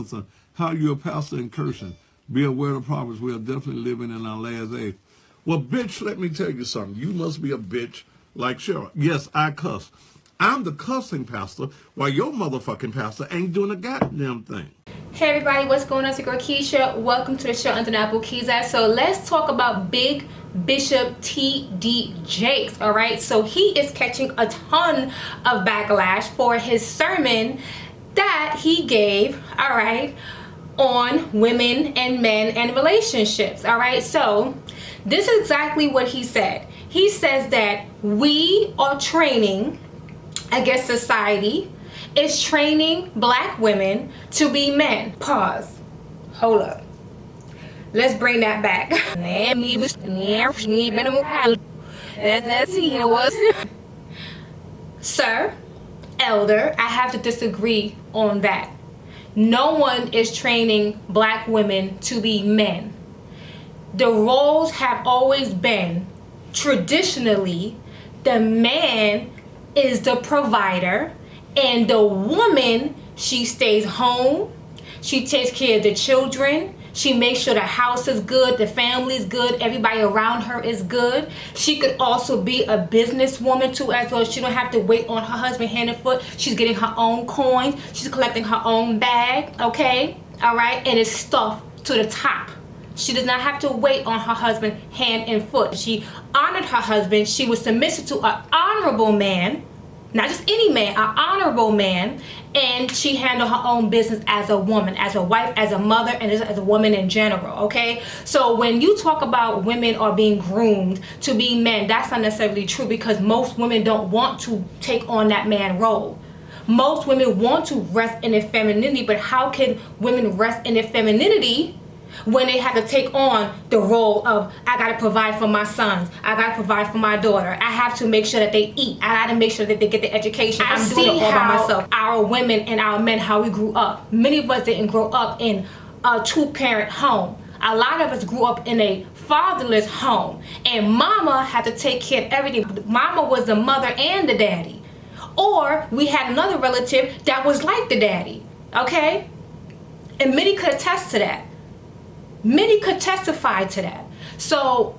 Robinson, how you a pastor in cursing. Be aware of the prophets. We are definitely living in our last age. Well, bitch, let me tell you something. You must be a bitch like Cheryl. Yes, I cuss. I'm the cussing pastor, while your motherfucking pastor ain't doing a goddamn thing. Hey everybody, what's going on? It's your girl Keisha. Welcome to the show Undeniable Keziah. So let's talk about Big Bishop T.D. Jakes, alright? So he is catching a ton of backlash for his sermon that he gave, alright, on women and men and relationships, alright? So this is exactly what he said. He says that we are training, I guess society is training black women to be men. Pause. Hold up. Let's bring that back. Sir, elder, I have to disagree on that. No one is training black women to be men. The roles have always been, traditionally, the man is the provider, and the woman, she stays home, she takes care of the children, she makes sure the house is good, the family's good, everybody around her is good. She could also be a businesswoman too as well. She don't have to wait on her husband hand and foot. She's getting her own coins, she's collecting her own bag, okay? All right, and it's stuffed to the top. She does not have to wait on her husband hand and foot. She honored her husband. She was submissive to an honorable man, not just any man, an honorable man, and she handled her own business as a woman, as a wife, as a mother, and as a woman in general, okay? So when you talk about women are being groomed to be men, that's not necessarily true, because most women don't want to take on that man role. Most women want to rest in their femininity, but how can women rest in their femininity when they have to take on the role of, I gotta provide for my sons, I gotta provide for my daughter, I have to make sure that they eat, I gotta make sure that they get the education. I'm doing it all by myself. Our women and our men, how we grew up. Many of us didn't grow up in a two-parent home. A lot of us grew up in a fatherless home, and mama had to take care of everything. Mama was the mother and the daddy. Or we had another relative that was like the daddy, okay? And many could attest to that. Many could testify to that. So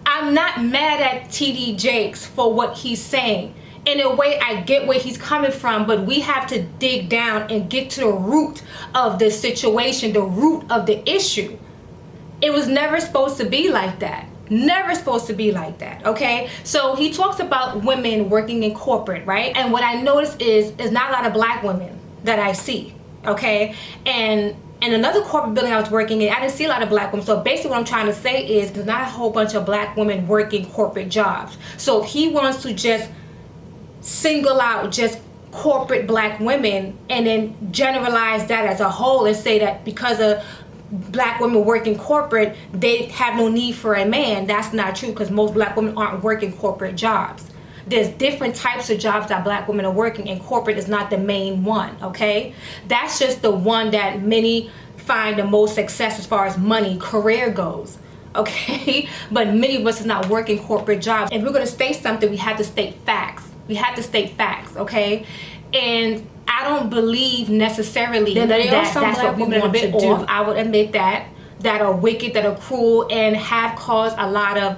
I'm not mad at T.D. Jakes for what he's saying. In a way, I get where he's coming from, but we have to dig down and get to the root of the situation, the root of the issue. It was never supposed to be like that. Never supposed to be like that, okay? So he talks about women working in corporate, right? And what I notice is not a lot of black women that I see, okay? And another corporate building I was working in, I didn't see a lot of black women. So basically what I'm trying to say is there's not a whole bunch of black women working corporate jobs. So if he wants to just single out just corporate black women and then generalize that as a whole and say that because of black women working corporate, they have no need for a man, that's not true, because most black women aren't working corporate jobs. There's different types of jobs that black women are working, and corporate is not the main one, okay? That's just the one that many find the most success as far as money, career goes, okay? But many of us are not working corporate jobs. If we're gonna state something, we have to state facts. We have to state facts, okay? And I don't believe necessarily that that's what we want to do. I would admit that are wicked, that are cruel, and have caused a lot of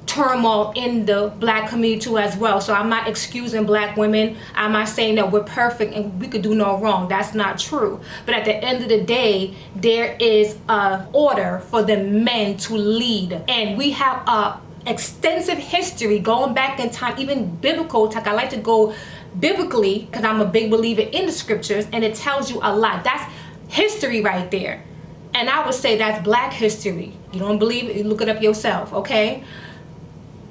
turmoil in the black community too as well. So I'm not excusing black women. I'm not saying that we're perfect and we could do no wrong. That's not true. But at the end of the day, there is a order for the men to lead, and we have a extensive history going back in time, even biblical. I like to go biblically because I'm a big believer in the scriptures, and it tells you a lot. That's history right there, and I would say that's black history. You don't believe it, you look it up yourself, okay?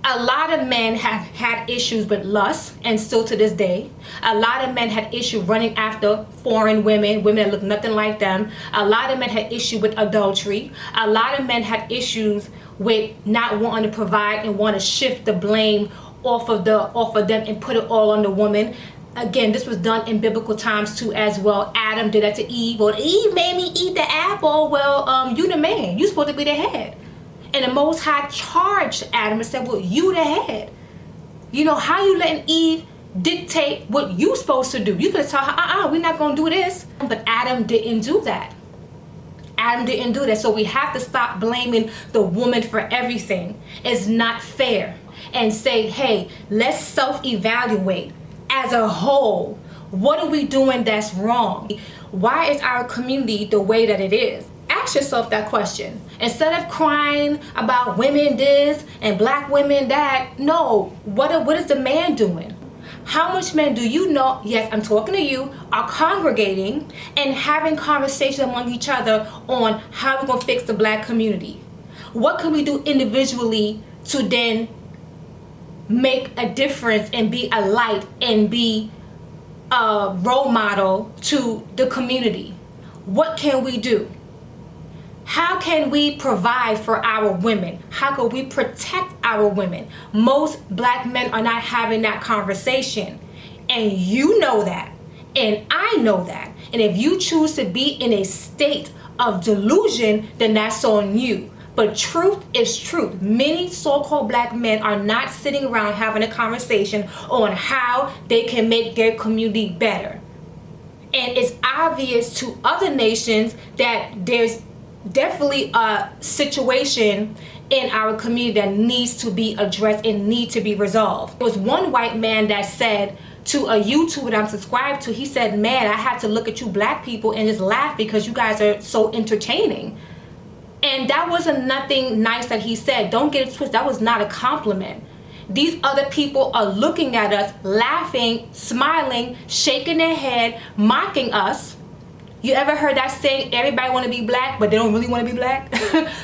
A lot of men have had issues with lust, and still to this day. A lot of men had issues running after foreign women that look nothing like them. A lot of men had issue with adultery. A lot of men had issues with not wanting to provide and want to shift the blame off of them and put it all on the woman. Again, this was done in biblical times too as well. Adam did that to Eve. Well, Eve made me eat the apple. Well, you the man. You supposed to be the head. And the Most High charged Adam and said, well, you the head. You know, how you letting Eve dictate what you supposed to do? You could have told her, we're not going to do this. But Adam didn't do that. Adam didn't do that. So we have to stop blaming the woman for everything. It's not fair. And say, hey, let's self-evaluate as a whole. What are we doing that's wrong? Why is our community the way that it is? Ask yourself that question. Instead of crying about women this and black women that, no, what is the man doing? How much men do you know, yes, I'm talking to you, are congregating and having conversations among each other on how we're going to fix the black community? What can we do individually to then make a difference and be a light and be a role model to the community? What can we do? How can we provide for our women? How can we protect our women? Most black men are not having that conversation. And you know that. And I know that. And if you choose to be in a state of delusion, then that's on you. But truth is truth. Many so-called black men are not sitting around having a conversation on how they can make their community better. And it's obvious to other nations that there's definitely a situation in our community that needs to be addressed and need to be resolved. There was one white man that said to a YouTuber that I'm subscribed to, he said, man, I had to look at you black people and just laugh because you guys are so entertaining. And that wasn't nothing nice that he said. Don't get it twisted. That was not a compliment. These other people are looking at us, laughing, smiling, shaking their head, mocking us. You ever heard that saying, everybody want to be black, but they don't really want to be black?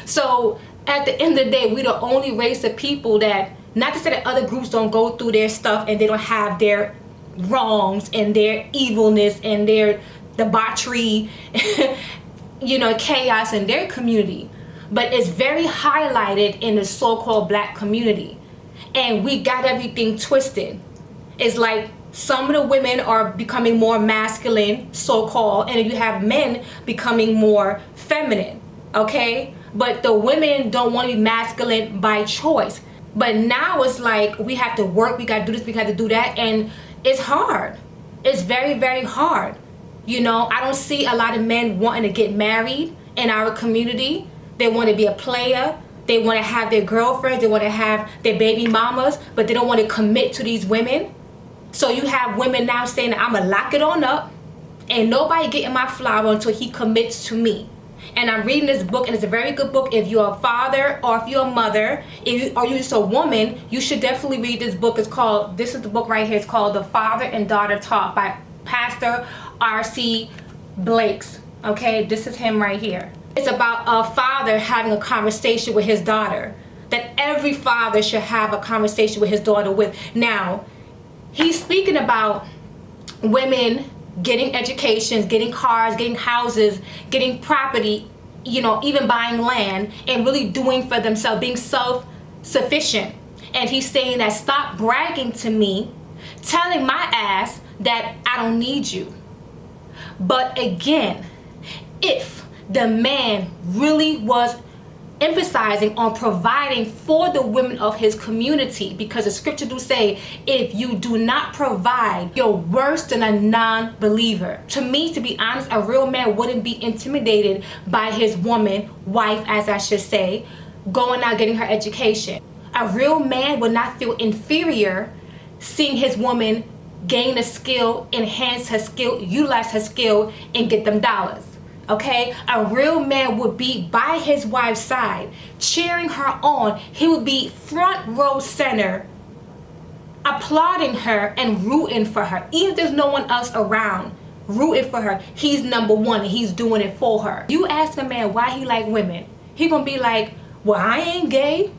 So at the end of the day, we're the only race of people that, not to say that other groups don't go through their stuff and they don't have their wrongs and their evilness and their debauchery, chaos in their community. But it's very highlighted in the so-called black community. And we got everything twisted. It's like some of the women are becoming more masculine, so-called, and you have men becoming more feminine, okay? But the women don't want to be masculine by choice. But now it's like we have to work, we got to do this, we got to do that, and it's hard. It's very, very hard. I don't see a lot of men wanting to get married in our community. They want to be a player. They want to have their girlfriends. They want to have their baby mamas, but they don't want to commit to these women. So you have women now saying that I'm going to lock it on up and nobody getting my flower until he commits to me. And I'm reading this book, and it's a very good book. If you're a father or if you're a mother, or you're just a woman, you should definitely read this book. This is the book right here. It's called The Father and Daughter Talk by Pastor R.C. Blakes. Okay, this is him right here. It's about a father having a conversation with his daughter, that every father should have a conversation with his daughter with. Now, he's speaking about women getting educations, getting cars, getting houses, getting property, even buying land and really doing for themselves, being self-sufficient. And he's saying that stop bragging to me, telling my ass that I don't need you. But again, if the man really was emphasizing on providing for the women of his community, because the scripture do say, if you do not provide, you're worse than a non-believer. To me, to be honest, a real man wouldn't be intimidated by his woman, wife as I should say, going out getting her education. A real man would not feel inferior seeing his woman gain a skill, enhance her skill, utilize her skill, and get them dollars. Okay, a real man would be by his wife's side, cheering her on. He would be front row center, applauding her and rooting for her. Even if there's no one else around, rooting for her. He's number one and he's doing it for her. You ask a man why he like women, he gonna be like, well, I ain't gay.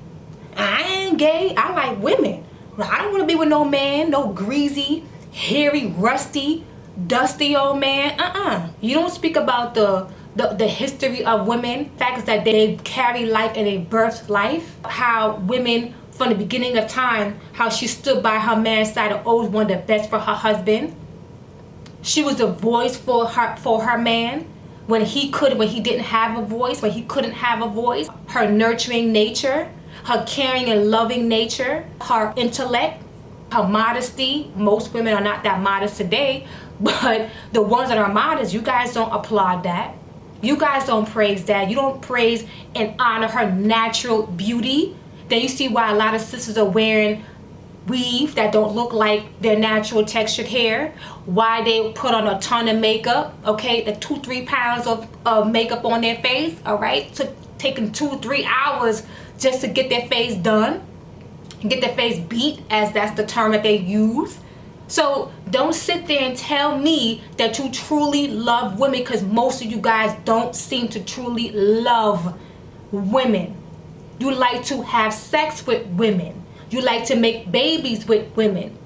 I like women. I don't want to be with no man, no greasy, hairy, rusty, dusty old man. You don't speak about the history of women. Fact is that they carry life and they birthed life. How women from the beginning of time, how she stood by her man's side and always wanted the best for her husband. She was a voice for her man when he didn't have a voice, when he couldn't have a voice. Her nurturing nature, her caring and loving nature, her intellect, her modesty. Most women are not that modest today, But the ones that are modest, you guys don't applaud that. You guys don't praise that. You don't praise and honor her natural beauty. Then you see why a lot of sisters are wearing weave that don't look like their natural textured hair. Why they put on a ton of makeup, okay? The 2-3 pounds of makeup on their face, all right? So taking 2-3 hours just to get their face done, get their face beat, as that's the term that they use. So don't sit there and tell me that you truly love women, because most of you guys don't seem to truly love women. You like to have sex with women. You like to make babies with women.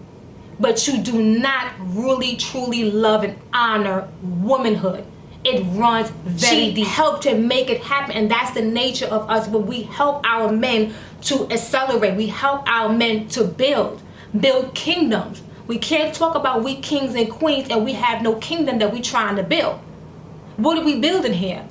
But you do not really truly love and honor womanhood. It runs very deep. Help to make it happen, and that's the nature of us. But we help our men to accelerate. We help our men to build kingdoms. We can't talk about we kings and queens and we have no kingdom that we trying to build. What are we building here?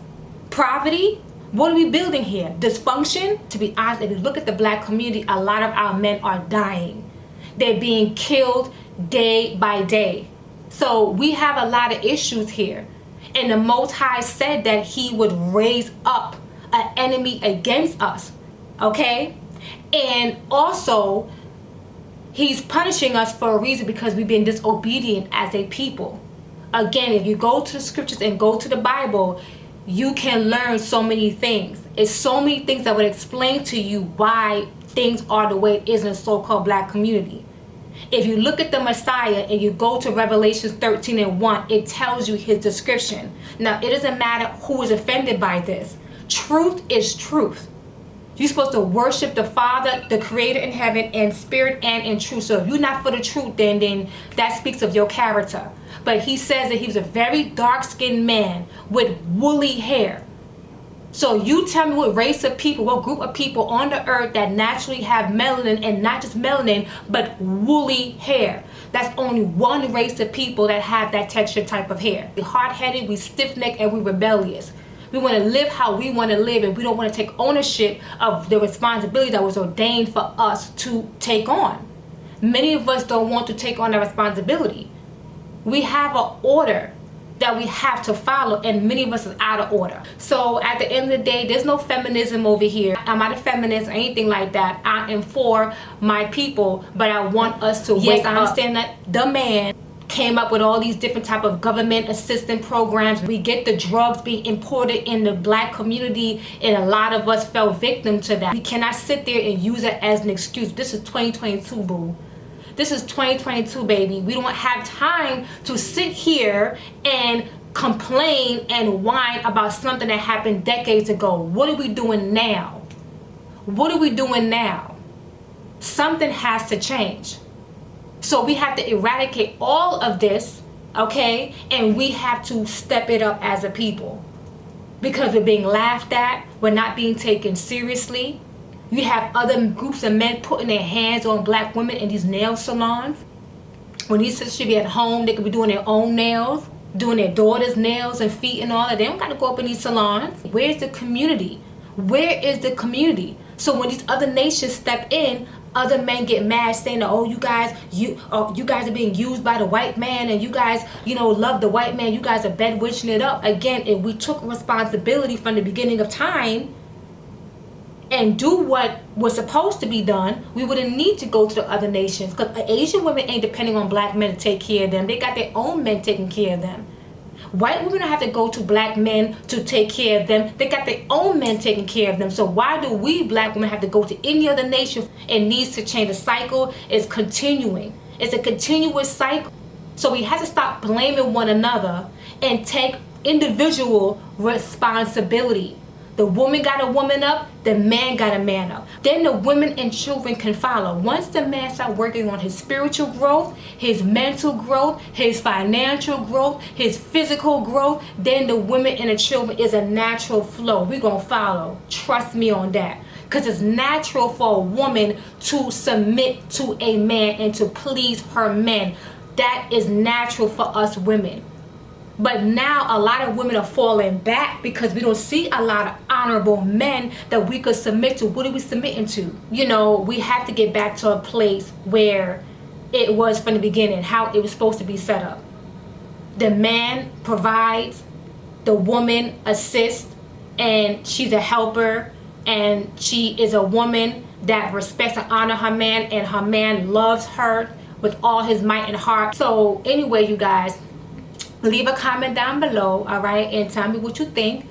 Poverty? What are we building here? Dysfunction? To be honest, if you look at the black community, a lot of our men are dying. They're being killed day by day. So we have a lot of issues here. And the Most High said that he would raise up an enemy against us. Okay? And also, he's punishing us for a reason, because we've been disobedient as a people. Again, if you go to the scriptures and go to the Bible, you can learn so many things. It's so many things that would explain to you why things are the way it is in the so-called black community. If you look at the Messiah and you go to Revelation 13:1, it tells you his description. Now, it doesn't matter who is offended by this. Truth is truth. You're supposed to worship the Father, the Creator in heaven, in spirit and in truth. So if you're not for the truth, then that speaks of your character. But he says that he was a very dark-skinned man with woolly hair. So you tell me what race of people, what group of people on the earth that naturally have melanin, and not just melanin, but woolly hair. That's only one race of people that have that texture type of hair. We're hard-headed, we stiff-necked, and we're rebellious. We want to live how we want to live, and we don't want to take ownership of the responsibility that was ordained for us to take on. Many of us don't want to take on that responsibility. We have an order that we have to follow, and many of us is out of order. So at the end of the day, there's no feminism over here. I'm not a feminist or anything like that. I am for my people, but I want us to wake up. I understand that the man came up with all these different type of government assistance programs. We get the drugs being imported in the black community, and a lot of us fell victim to that. We cannot sit there and use it as an excuse. This is 2022, boo. This is 2022, baby. We don't have time to sit here and complain and whine about something that happened decades ago. What are we doing now? What are we doing now? Something has to change. So we have to eradicate all of this, okay? And we have to step it up as a people, because we're being laughed at. We're not being taken seriously. You have other groups of men putting their hands on black women in these nail salons. When these sisters should be at home, they could be doing their own nails, doing their daughters' nails and feet and all that. They don't got to go up in these salons. Where's the community? Where is the community? So when these other nations step in, other men get mad, saying, "Oh, you guys are being used by the white man, and you guys, love the white man. You guys are bedwitching it up." Again, if we took responsibility from the beginning of time and do what was supposed to be done, we wouldn't need to go to the other nations, because Asian women ain't depending on black men to take care of them. They got their own men taking care of them. White women don't have to go to black men to take care of them. They got their own men taking care of them. So why do we black women have to go to any other nation? It needs to change. The cycle is continuing. It's a continuous cycle. So we have to stop blaming one another and take individual responsibility. The woman got a woman up, the man got a man up. Then the women and children can follow. Once the man starts working on his spiritual growth, his mental growth, his financial growth, his physical growth, then the women and the children is a natural flow. We're going to follow. Trust me on that. Because it's natural for a woman to submit to a man and to please her men. That is natural for us women. But now a lot of women are falling back because we don't see a lot of honorable men that we could submit to. What are we submitting to? We have to get back to a place where it was from the beginning, how it was supposed to be set up. the man provides, the woman assists, and she's a helper, and she is a woman that respects and honors her man, and her man loves her with all his might and heart. So anyway, you guys, leave a comment down below, all right, and tell me what you think.